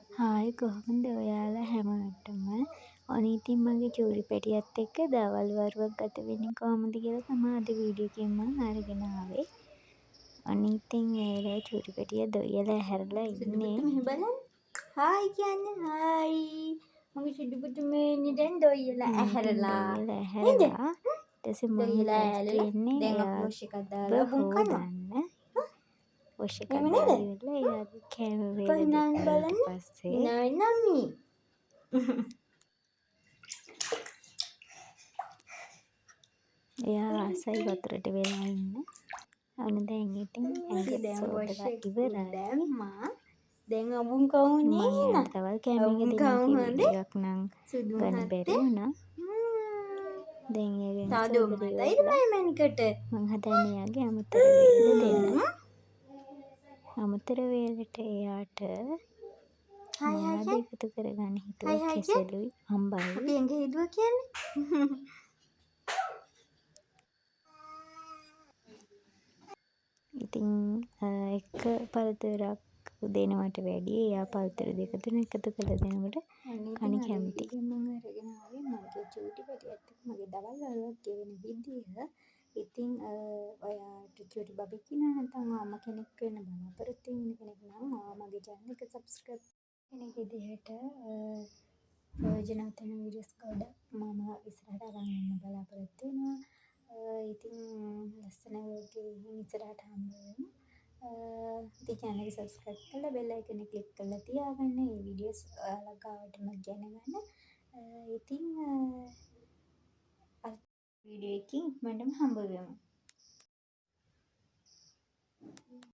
Hi කොහොමද ඔයාලා හැමෝටම. ඔන්න ඉතින් මගේ චූරි පැටියත් එක්ක දවල් වරුවක් ගත වෙන්නේ කොහොමද කියලා තමයි අද වීඩියෝ එකෙන් මම අරගෙන ආවේ. ඔන්න ඉතින් මේ වෙලාවේ චූරි පැටියා දොයියලා ඇහැරලා ඉන්නේ. මෙහෙ බලන්න. හායි කියන්න. හායි. මගේ චූටි පුතු මේන්නේ දැන් දොයියලා ඇහැරලා. දොයියලා ඇහැරලා. ඊට පස්සේ මම තියෙන්නේ දැන් අපි වොෂ් එකක් දාලා බොන් කනවා. වොෂ් එකක් දාලා ඉවරලා එයාගේ කෑම වේල ඊට පස්සේ නමි එයා ආසයි වතුරට වෙලා ඉන්න. අන්න දැන් ඉතින් ඇඟ සෝදලා ඉවරයි. දැන් අබුන් කවුනේ නේද? තවල් කෑම එක දෙන්න ටිකක් නම් ගන්න බැරි වුණා. දැන් එයාගෙන් සෝදලා මං හදන්නේ එයාගේ අමතර වේල දෙන්න. අමතර වේලට එයාට මොනවද එකතු කරගන්න හිතුවා කෙසෙලුයි අම්බයි. අපි ඇඟ හෙදුවා කියන්නේ. ඉතින් එක පළතුරක් දෙනවට වැඩිය එයා පළතුරු දෙක තුන එකතු කරලා දෙනකොට කන්න කැමතියි. මම අරගෙන ආවේ මගේ චූටි පැටියත් එක්ක මගේ දවල් වරුවක් ගෙවන විදිහ. ඉතින් ඔයාට චූටි බබෙක් ඉන්නවා නැත්නම් අම්මා කෙනෙක් වෙන්න බලාපොරොත්තු වෙන කෙනෙක් නම් මගේ channel එක subscribe කෙනෙක් විදිහට ප්‍රයෝජනවත් වෙන වීඩියෝස් ගොඩක් මම ඉස්සරහට අරන් එන්න බලාපොරොත්තු වෙනවා. ඉතින් ලස්සන vlog එකකින් ඉස්සරහට හම්බ වෙමු. ඉතින් channel එක subscribe කරලා bell icon එක click කරලා තියාගන්න. මේ වීඩියෝස් ඔයාලා ගාවටම ගෙනගන්න. ඉතින් වීඩියෝ එකකින් ඉක්මනටම හම්බ වෙමු.